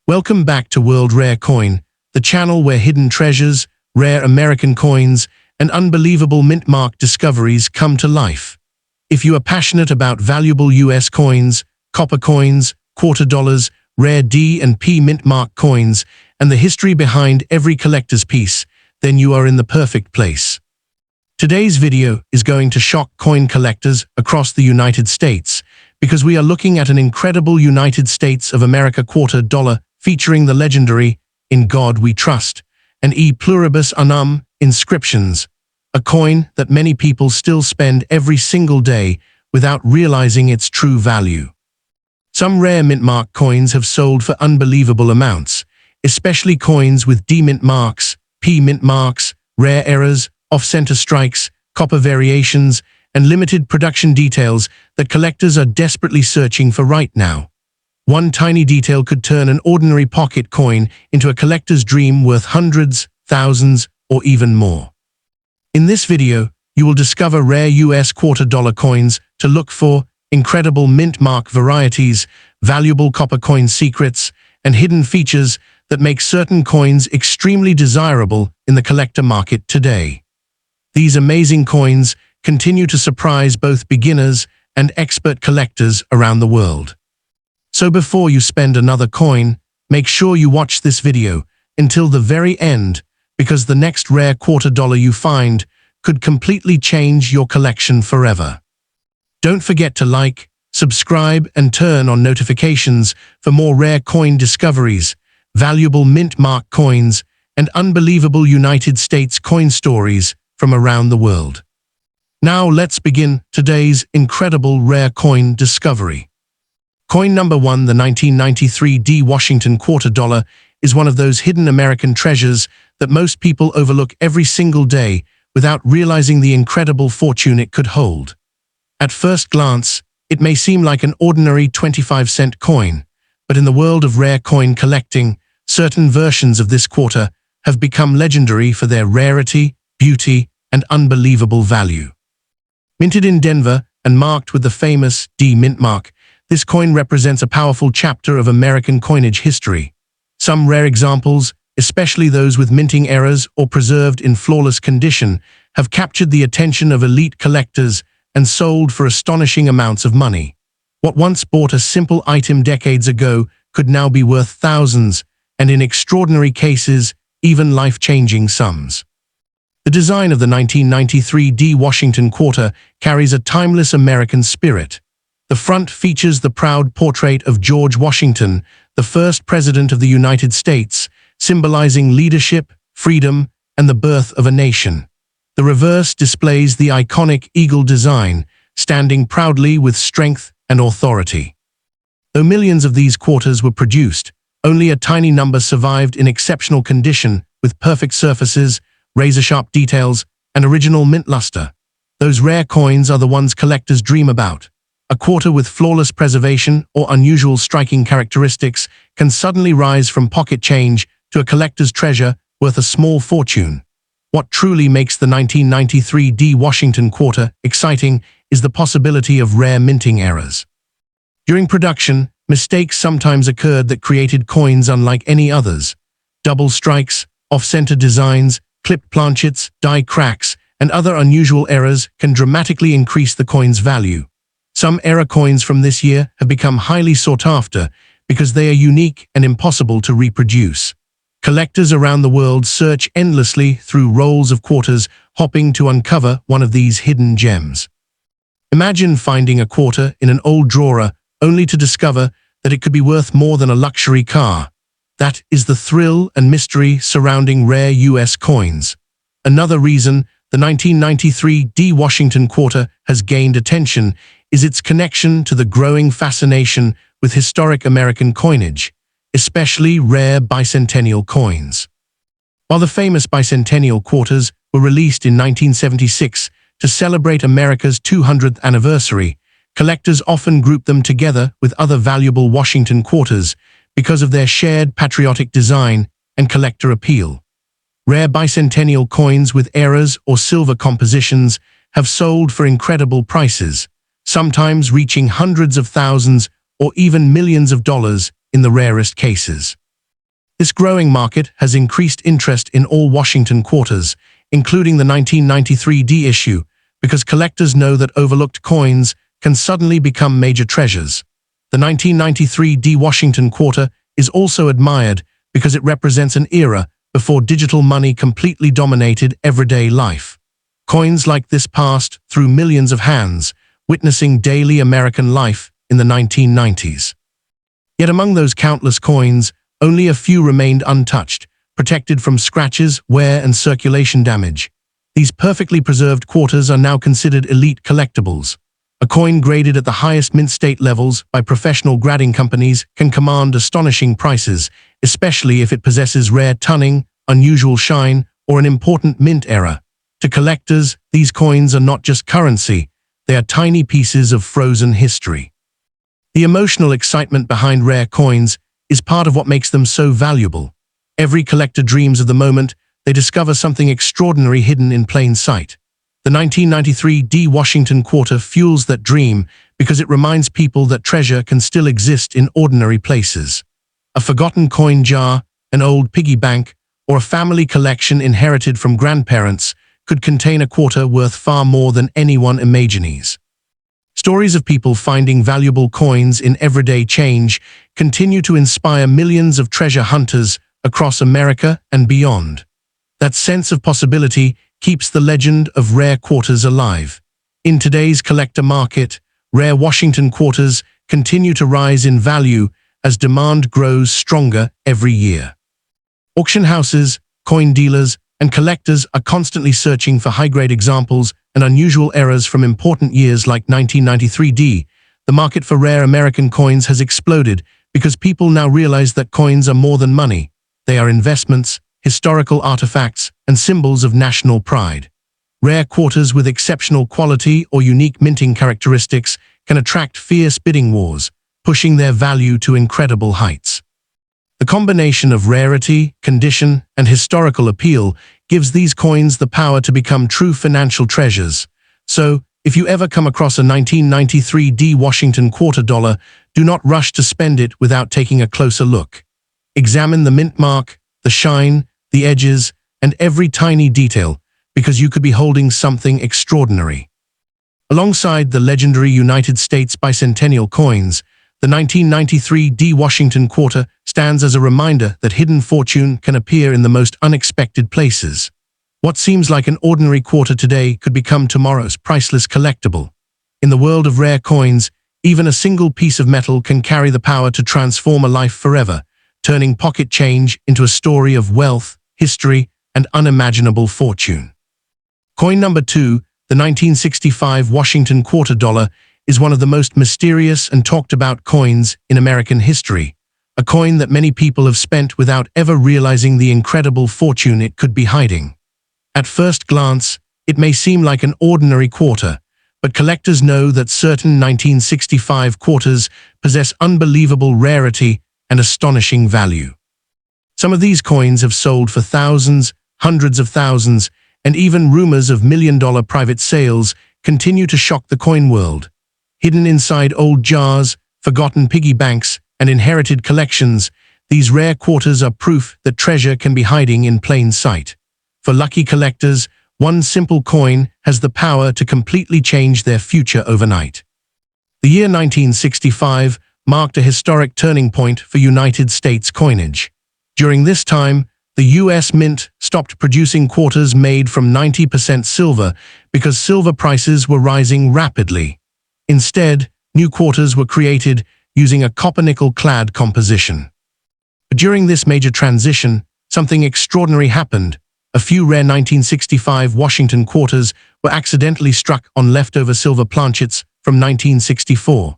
Welcome back to World Rare Coin, the channel where hidden treasures, rare American coins, and unbelievable mint-mark discoveries come to life. If you are passionate about valuable US coins, copper coins, quarter dollars, rare D and P mint-mark coins, and the history behind every collector's piece, then you are in the perfect place. Today's video is going to shock coin collectors across the United States because we are looking at an incredible United States of America quarter dollar featuring the legendary "In God We Trust" and "E Pluribus Unum" inscriptions, a coin that many people still spend every single day without realizing its true value. Some rare mint-mark coins have sold for unbelievable amounts, especially coins with D mint marks, P mint marks, rare errors, off-center strikes, copper variations, and limited production details that collectors are desperately searching for right now. One tiny detail could turn an ordinary pocket coin into a collector's dream worth hundreds, thousands, or even more. In this video, you will discover rare US quarter-dollar coins to look for, incredible mint-mark varieties, valuable copper coin secrets, and hidden features that make certain coins extremely desirable in the collector market today. These amazing coins continue to surprise both beginners and expert collectors around the world. So before you spend another coin, make sure you watch this video until the very end, because the next rare quarter dollar you find could completely change your collection forever. Don't forget to like, subscribe, and turn on notifications for more rare coin discoveries, valuable mint-mark coins, and unbelievable United States coin stories from around the world. Now let's begin today's incredible rare coin discovery. Coin number 1, the 1993 D Washington quarter dollar, is one of those hidden American treasures that most people overlook every single day without realizing the incredible fortune it could hold. At first glance, it may seem like an ordinary 25-cent coin, but in the world of rare coin collecting, certain versions of this quarter have become legendary for their rarity, beauty, and unbelievable value. Minted in Denver and marked with the famous D mint mark, this coin represents a powerful chapter of American coinage history. Some rare examples, especially those with minting errors or preserved in flawless condition, have captured the attention of elite collectors and sold for astonishing amounts of money. What once bought a simple item decades ago could now be worth thousands, and in extraordinary cases, even life-changing sums. The design of the 1993 D Washington quarter carries a timeless American spirit. The front features the proud portrait of George Washington, the first president of the United States, symbolizing leadership, freedom, and the birth of a nation. The reverse displays the iconic eagle design, standing proudly with strength and authority. Though millions of these quarters were produced, only a tiny number survived in exceptional condition with perfect surfaces, razor-sharp details, and original mint luster. Those rare coins are the ones collectors dream about. A quarter with flawless preservation or unusual striking characteristics can suddenly rise from pocket change to a collector's treasure worth a small fortune. What truly makes the 1993 D Washington quarter exciting is the possibility of rare minting errors. During production, mistakes sometimes occurred that created coins unlike any others. Double strikes, off-center designs, clipped planchets, die cracks, and other unusual errors can dramatically increase the coin's value. Some error coins from this year have become highly sought after because they are unique and impossible to reproduce. Collectors around the world search endlessly through rolls of quarters, hoping to uncover one of these hidden gems. Imagine finding a quarter in an old drawer only to discover that it could be worth more than a luxury car. That is the thrill and mystery surrounding rare US coins. Another reason the 1993 D Washington quarter has gained attention is its connection to the growing fascination with historic American coinage, especially rare bicentennial coins. While the famous bicentennial quarters were released in 1976 to celebrate America's 200th anniversary, collectors often group them together with other valuable Washington quarters because of their shared patriotic design and collector appeal. Rare bicentennial coins with errors or silver compositions have sold for incredible prices, sometimes reaching hundreds of thousands or even millions of dollars in the rarest cases. This growing market has increased interest in all Washington quarters, including the 1993 D issue, because collectors know that overlooked coins can suddenly become major treasures. The 1993 D Washington quarter is also admired because it represents an era before digital money completely dominated everyday life. Coins like this passed through millions of hands, witnessing daily American life in the 1990s. Yet among those countless coins, only a few remained untouched, protected from scratches, wear, and circulation damage. These perfectly preserved quarters are now considered elite collectibles. A coin graded at the highest mint state levels by professional grading companies can command astonishing prices, especially if it possesses rare tunning, unusual shine, or an important mint error. To collectors, these coins are not just currency, they are tiny pieces of frozen history. The emotional excitement behind rare coins is part of what makes them so valuable. Every collector dreams of the moment they discover something extraordinary hidden in plain sight. The 1993 D Washington quarter fuels that dream because it reminds people that treasure can still exist in ordinary places. A forgotten coin jar, an old piggy bank, or a family collection inherited from grandparents could contain a quarter worth far more than anyone imagines. Stories of people finding valuable coins in everyday change continue to inspire millions of treasure hunters across America and beyond. That sense of possibility keeps the legend of rare quarters alive. In today's collector market, rare Washington quarters continue to rise in value as demand grows stronger every year. Auction houses, coin dealers, and collectors are constantly searching for high-grade examples and unusual errors from important years like 1993 D. The market for rare American coins has exploded because people now realize that coins are more than money. They are investments, historical artifacts, and symbols of national pride. Rare quarters with exceptional quality or unique minting characteristics can attract fierce bidding wars, pushing their value to incredible heights. The combination of rarity, condition, and historical appeal gives these coins the power to become true financial treasures. So, if you ever come across a 1993 D Washington quarter dollar, do not rush to spend it without taking a closer look. Examine the mint mark, the shine, the edges, and every tiny detail, because you could be holding something extraordinary. Alongside the legendary United States bicentennial coins, the 1993 D Washington quarter stands as a reminder that hidden fortune can appear in the most unexpected places. What seems like an ordinary quarter today could become tomorrow's priceless collectible. In the world of rare coins, even a single piece of metal can carry the power to transform a life forever, turning pocket change into a story of wealth, history, and unimaginable fortune. Coin number 2, the 1965 Washington quarter dollar, is one of the most mysterious and talked about coins in American history, a coin that many people have spent without ever realizing the incredible fortune it could be hiding. At first glance, it may seem like an ordinary quarter, but collectors know that certain 1965 quarters possess unbelievable rarity and astonishing value. Some of these coins have sold for thousands, hundreds of thousands, and even rumors of million-dollar private sales continue to shock the coin world. Hidden inside old jars, forgotten piggy banks, and inherited collections, these rare quarters are proof that treasure can be hiding in plain sight. For lucky collectors, one simple coin has the power to completely change their future overnight. The year 1965 marked a historic turning point for United States coinage. During this time, the U.S. Mint stopped producing quarters made from 90% silver because silver prices were rising rapidly. Instead, new quarters were created using a copper-nickel clad composition. But during this major transition, something extraordinary happened. A few rare 1965 Washington quarters were accidentally struck on leftover silver planchets from 1964.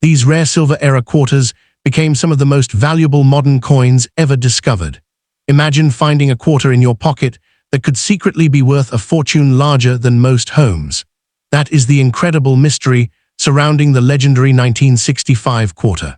These rare silver-era quarters became some of the most valuable modern coins ever discovered. Imagine finding a quarter in your pocket that could secretly be worth a fortune larger than most homes. That is the incredible mystery surrounding the legendary 1965 quarter.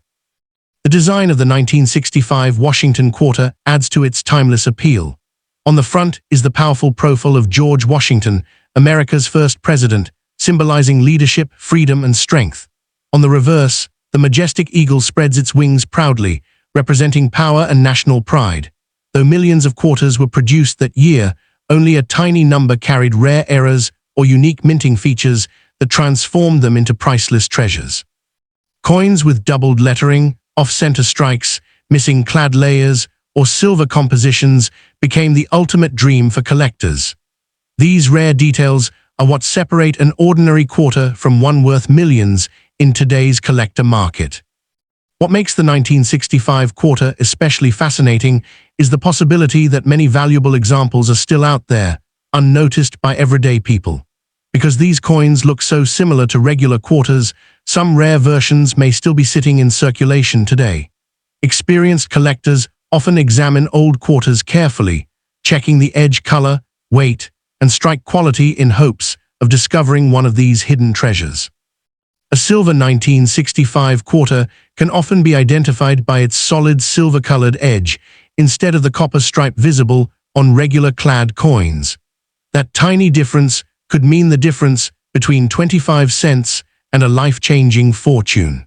The design of the 1965 Washington quarter adds to its timeless appeal. On the front is the powerful profile of George Washington, America's first president, symbolizing leadership, freedom, and strength. On the reverse, the majestic eagle spreads its wings proudly, representing power and national pride. Though millions of quarters were produced that year, only a tiny number carried rare errors or unique minting features that transformed them into priceless treasures. Coins with doubled lettering, off-center strikes, missing clad layers, or silver compositions became the ultimate dream for collectors. These rare details are what separate an ordinary quarter from one worth millions in today's collector market. What makes the 1965 quarter especially fascinating is the possibility that many valuable examples are still out there, unnoticed by everyday people. Because these coins look so similar to regular quarters, some rare versions may still be sitting in circulation today. Experienced collectors often examine old quarters carefully, checking the edge color, weight, and strike quality in hopes of discovering one of these hidden treasures. A silver 1965 quarter can often be identified by its solid silver-colored edge instead of the copper stripe visible on regular clad coins. That tiny difference could mean the difference between 25 cents and a life-changing fortune.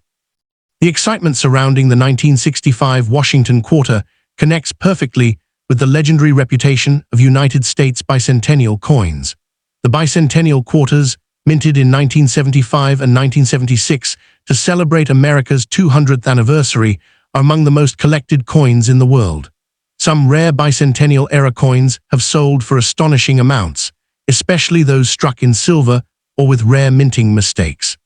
The excitement surrounding the 1965 Washington quarter connects perfectly with the legendary reputation of United States bicentennial coins. The bicentennial quarters, minted in 1975 and 1976 to celebrate America's 200th anniversary, are among the most collected coins in the world. Some rare bicentennial-era coins have sold for astonishing amounts, especially those struck in silver or with rare minting mistakes.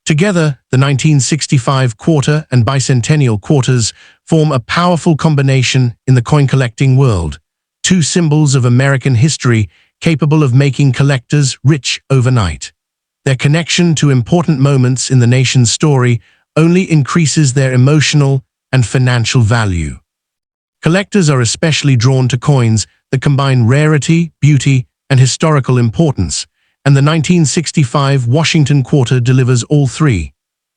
Together, the 1965 quarter and bicentennial quarters form a powerful combination in the coin-collecting world, two symbols of American history capable of making collectors rich overnight. Their connection to important moments in the nation's story only increases their emotional and financial value. Collectors are especially drawn to coins that combine rarity, beauty, and historical importance, and the 1965 Washington quarter delivers all three.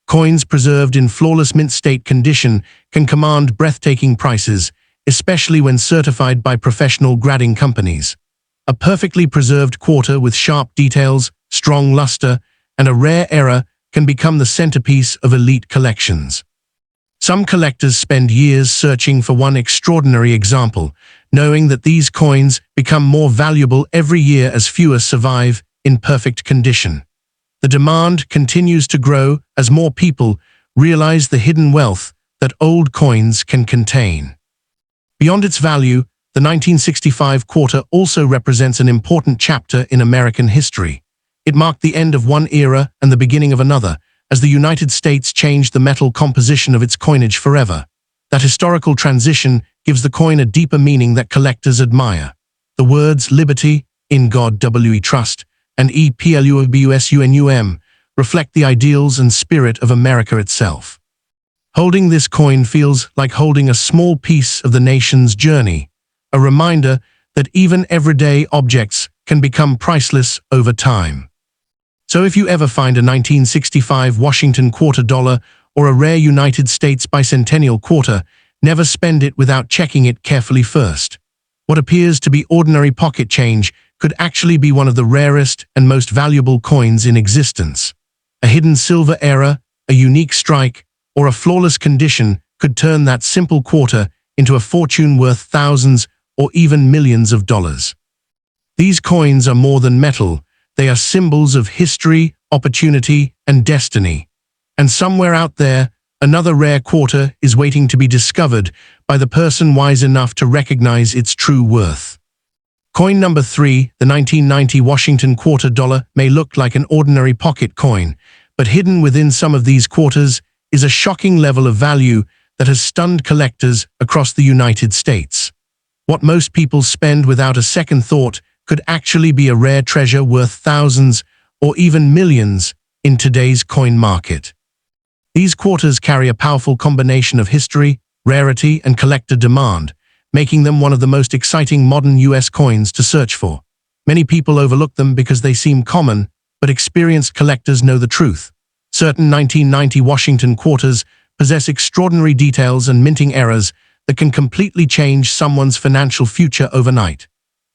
Coins preserved in flawless mint state condition can command breathtaking prices, especially when certified by professional grading companies. A perfectly preserved quarter with sharp details, strong luster, and a rare error can become the centerpiece of elite collections. Some collectors spend years searching for one extraordinary example, knowing that these coins become more valuable every year as fewer survive in perfect condition. The demand continues to grow as more people realize the hidden wealth that old coins can contain. Beyond its value, the 1965 quarter also represents an important chapter in American history. It marked the end of one era and the beginning of another, as the United States changed the metal composition of its coinage forever. That historical transition gives the coin a deeper meaning that collectors admire. The words liberty, in God we trust, and EPLUBUSUNUM reflect the ideals and spirit of America itself. Holding this coin feels like holding a small piece of the nation's journey, a reminder that even everyday objects can become priceless over time. So if you ever find a 1965 Washington quarter dollar or a rare United States bicentennial quarter, never spend it without checking it carefully first. What appears to be ordinary pocket change could actually be one of the rarest and most valuable coins in existence. A hidden silver error, a unique strike, or a flawless condition could turn that simple quarter into a fortune worth thousands or even millions of dollars. These coins are more than metal. They are symbols of history, opportunity, and destiny. And somewhere out there, another rare quarter is waiting to be discovered by the person wise enough to recognize its true worth. Coin number 3, the 1990 Washington quarter dollar, may look like an ordinary pocket coin, but hidden within some of these quarters is a shocking level of value that has stunned collectors across the United States. What most people spend without a second thought could actually be a rare treasure worth thousands or even millions in today's coin market. These quarters carry a powerful combination of history, rarity, and collector demand, making them one of the most exciting modern U.S. coins to search for. Many people overlook them because they seem common, but experienced collectors know the truth. Certain 1990 Washington quarters possess extraordinary details and minting errors that can completely change someone's financial future overnight.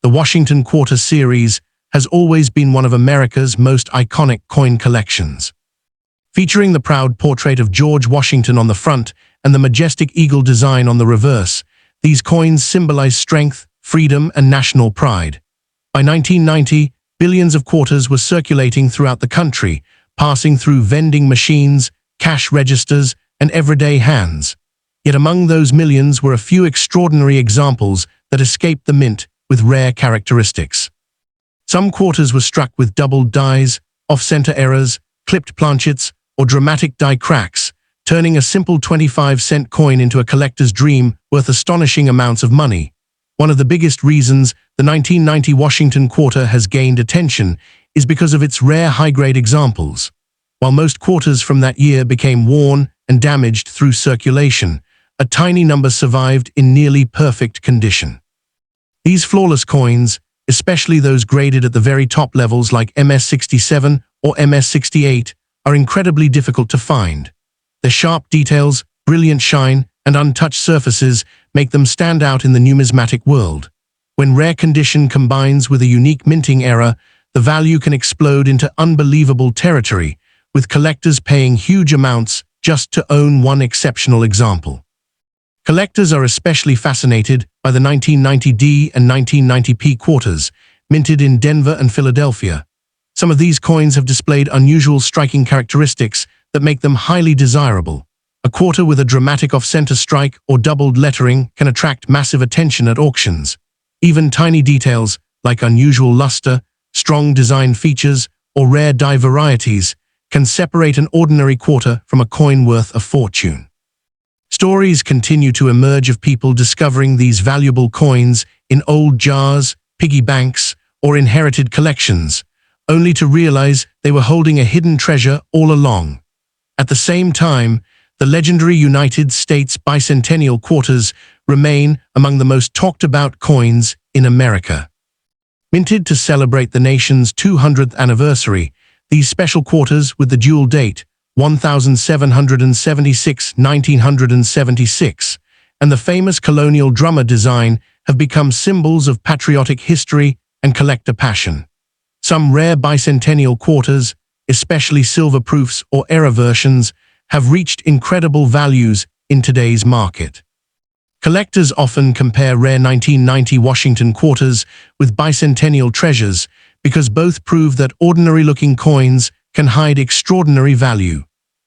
The Washington Quarter series has always been one of America's most iconic coin collections. Featuring the proud portrait of George Washington on the front and the majestic eagle design on the reverse, These coins symbolize strength, freedom, and national pride. By 1990, billions of quarters were circulating throughout the country, passing through vending machines, cash registers, and everyday hands. Yet among those millions were a few extraordinary examples that escaped the mint with rare characteristics. Some quarters were struck with doubled dies, off-center errors, clipped planchets, or dramatic die cracks, turning a simple 25-cent coin into a collector's dream worth astonishing amounts of money. One of the biggest reasons the 1990 Washington quarter has gained attention is because of its rare high-grade examples. While most quarters from that year became worn and damaged through circulation, a tiny number survived in nearly perfect condition. These flawless coins, especially those graded at the very top levels like MS-67 or MS-68, are incredibly difficult to find. Their sharp details, brilliant shine, and untouched surfaces make them stand out in the numismatic world. When rare condition combines with a unique minting era, the value can explode into unbelievable territory, with collectors paying huge amounts just to own one exceptional example. Collectors are especially fascinated by the 1990D and 1990P quarters, minted in Denver and Philadelphia. Some of these coins have displayed unusual striking characteristics that make them highly desirable. A quarter with a dramatic off-center strike or doubled lettering can attract massive attention at auctions. Even tiny details, like unusual luster, strong design features, or rare die varieties, can separate an ordinary quarter from a coin worth a fortune. Stories continue to emerge of people discovering these valuable coins in old jars, piggy banks, or inherited collections, only to realize they were holding a hidden treasure all along. At the same time, the legendary United States bicentennial quarters remain among the most talked-about coins in America. Minted to celebrate the nation's 200th anniversary, these special quarters with the dual date, 1776-1976, and the famous colonial drummer design have become symbols of patriotic history and collector passion. Some rare bicentennial quarters, especially silver proofs or era versions, have reached incredible values in today's market. Collectors often compare rare 1990 Washington quarters with bicentennial treasures because both prove that ordinary-looking coins can hide extraordinary value.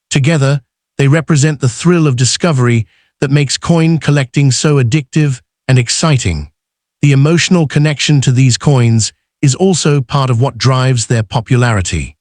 Together, they represent the thrill of discovery that makes coin collecting so addictive and exciting. The emotional connection to these coins is also part of what drives their popularity.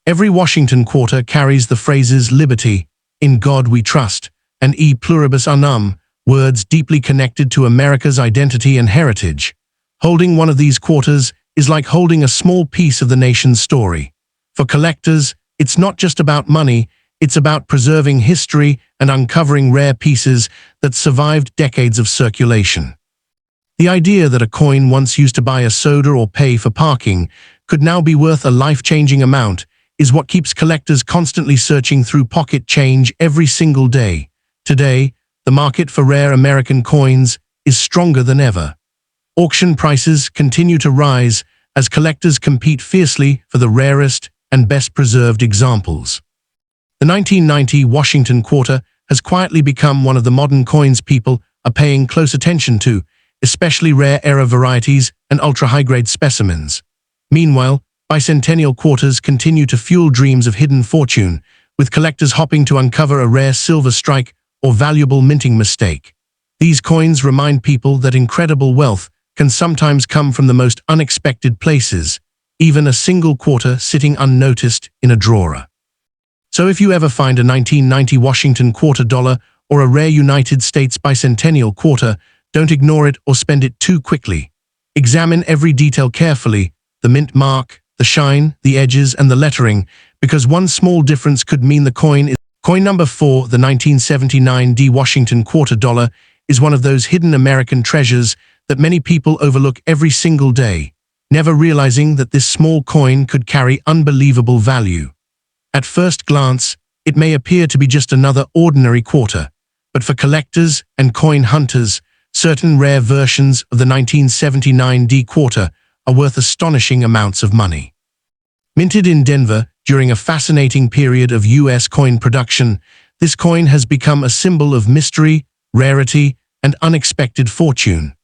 Every Washington quarter carries the phrases "Liberty," "In God We Trust," and "E Pluribus Unum," words deeply connected to America's identity and heritage. Holding one of these quarters is like holding a small piece of the nation's story. For collectors, it's not just about money, it's about preserving history and uncovering rare pieces that survived decades of circulation. The idea that a coin once used to buy a soda or pay for parking could now be worth a life-changing amount is what keeps collectors constantly searching through pocket change every single day. Today, the market for rare American coins is stronger than ever. Auction prices continue to rise as collectors compete fiercely for the rarest and best-preserved examples. The 1990 Washington quarter has quietly become one of the modern coins people are paying close attention to, especially rare era varieties and ultra-high-grade specimens. Meanwhile, bicentennial quarters continue to fuel dreams of hidden fortune, with collectors hoping to uncover a rare silver strike or valuable minting mistake. These coins remind people that incredible wealth can sometimes come from the most unexpected places, even a single quarter sitting unnoticed in a drawer. So if you ever find a 1990 Washington quarter dollar or a rare United States bicentennial quarter, don't ignore it or spend it too quickly. Examine every detail carefully, the mint mark, the shine, the edges, and the lettering, because one small difference could mean the coin is. Coin number 4, the 1979 D Washington quarter dollar, is one of those hidden American treasures that many people overlook every single day, never realizing that this small coin could carry unbelievable value. At first glance, it may appear to be just another ordinary quarter, but for collectors and coin hunters, certain rare versions of the 1979 D quarter are worth astonishing amounts of money. Minted in Denver during a fascinating period of U.S. coin production, this coin has become a symbol of mystery, rarity, and unexpected fortune.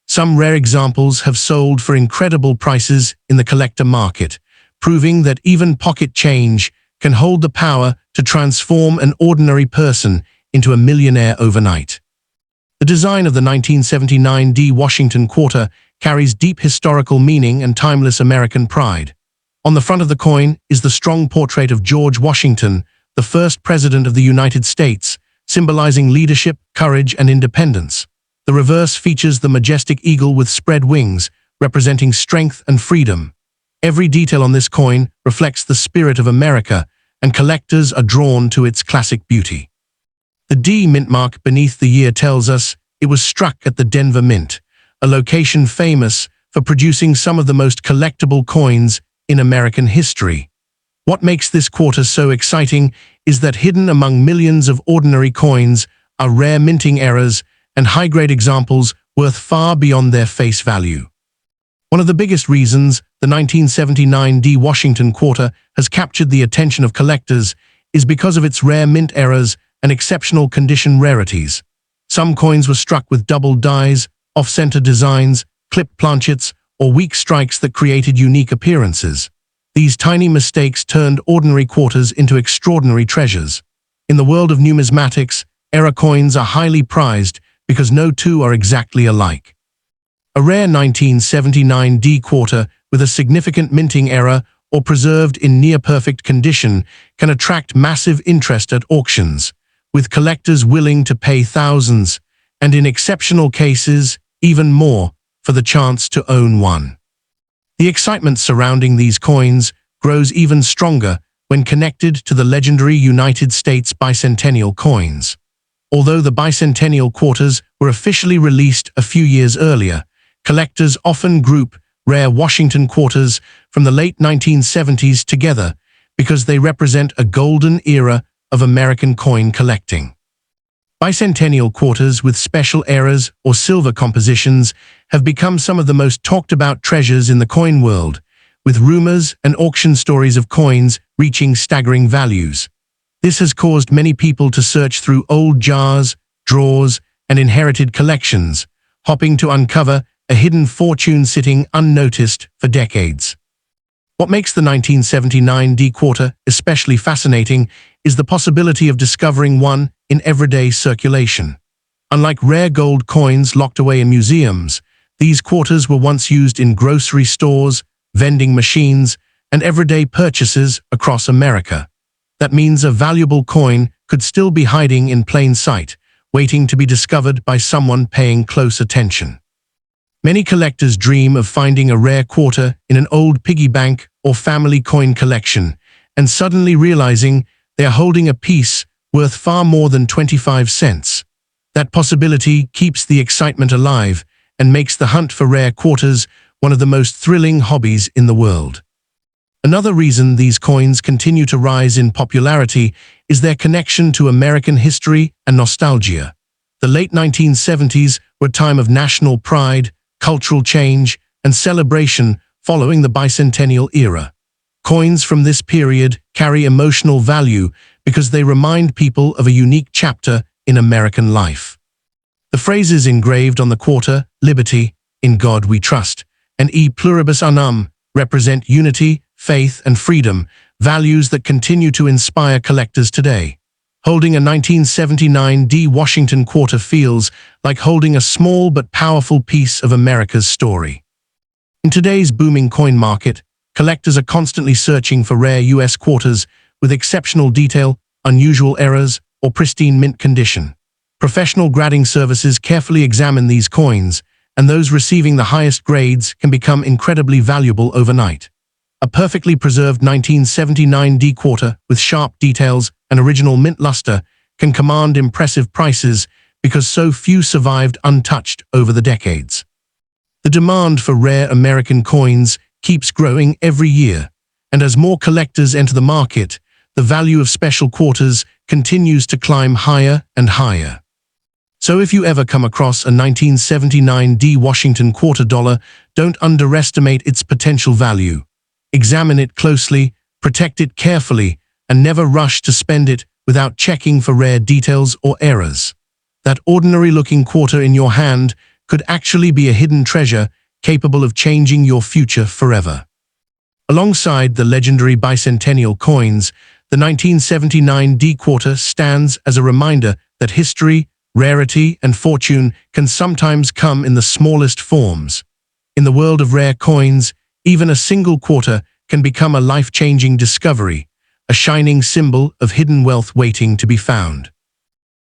Some rare examples have sold for incredible prices in the collector market, proving that even pocket change can hold the power to transform an ordinary person into a millionaire overnight. The design of the 1979 Washington quarter carries deep historical meaning and timeless American pride. On the front of the coin is the strong portrait of George Washington, the first president of the United States, symbolizing leadership, courage, and independence. The reverse features the majestic eagle with spread wings, representing strength and freedom. Every detail on this coin reflects the spirit of America, and collectors are drawn to its classic beauty. The D mint mark beneath the year tells us it was struck at the Denver Mint, a location famous for producing some of the most collectible coins in American history. What makes this quarter so exciting is that hidden among millions of ordinary coins are rare minting errors and high-grade examples worth far beyond their face value. One of the biggest reasons the 1979 Washington quarter has captured the attention of collectors is because of its rare mint errors and exceptional condition rarities. Some coins were struck with double dies, off-center designs, clipped planchets, or weak strikes that created unique appearances. These tiny mistakes turned ordinary quarters into extraordinary treasures. In the world of numismatics, error coins are highly prized because no two are exactly alike. A rare 1979 quarter with a significant minting error or preserved in near-perfect condition can attract massive interest at auctions, with collectors willing to pay thousands, and in exceptional cases, even more, for the chance to own one. The excitement surrounding these coins grows even stronger when connected to the legendary United States bicentennial coins. Although the bicentennial quarters were officially released a few years earlier, collectors often group rare Washington quarters from the late 1970s together because they represent a golden era of American coin collecting. Bicentennial quarters with special errors or silver compositions have become some of the most talked about treasures in the coin world, with rumors and auction stories of coins reaching staggering values. This has caused many people to search through old jars, drawers, and inherited collections, hoping to uncover a hidden fortune sitting unnoticed for decades. What makes the 1979 quarter especially fascinating is the possibility of discovering one in everyday circulation. Unlike rare gold coins locked away in museums, these quarters were once used in grocery stores, vending machines, and everyday purchases across America. That means a valuable coin could still be hiding in plain sight, waiting to be discovered by someone paying close attention. Many collectors dream of finding a rare quarter in an old piggy bank or family coin collection, and suddenly realizing they are holding a piece worth far more than 25 cents. That possibility keeps the excitement alive and makes the hunt for rare quarters one of the most thrilling hobbies in the world. Another reason these coins continue to rise in popularity is their connection to American history and nostalgia. The late 1970s were a time of national pride, cultural change, and celebration following the bicentennial era. Coins from this period carry emotional value because they remind people of a unique chapter in American life. The phrases engraved on the quarter, "Liberty, in God we trust," and "E pluribus unum," represent unity, faith, and freedom, values that continue to inspire collectors today. Holding a 1979 Washington quarter feels like holding a small but powerful piece of America's story. In today's booming coin market, collectors are constantly searching for rare U.S. quarters with exceptional detail, unusual errors, or pristine mint condition. Professional grading services carefully examine these coins, and those receiving the highest grades can become incredibly valuable overnight. A perfectly preserved 1979 quarter with sharp details and original mint luster can command impressive prices because so few survived untouched over the decades. The demand for rare American coins keeps growing every year, and as more collectors enter the market, the value of special quarters continues to climb higher and higher. So if you ever come across a 1979 Washington quarter dollar, don't underestimate its potential value. Examine it closely, protect it carefully, and never rush to spend it without checking for rare details or errors. That ordinary-looking quarter in your hand could actually be a hidden treasure capable of changing your future forever. Alongside the legendary bicentennial coins, the 1979 D quarter stands as a reminder that history, rarity, and fortune can sometimes come in the smallest forms. In the world of rare coins, even a single quarter can become a life-changing discovery, a shining symbol of hidden wealth waiting to be found.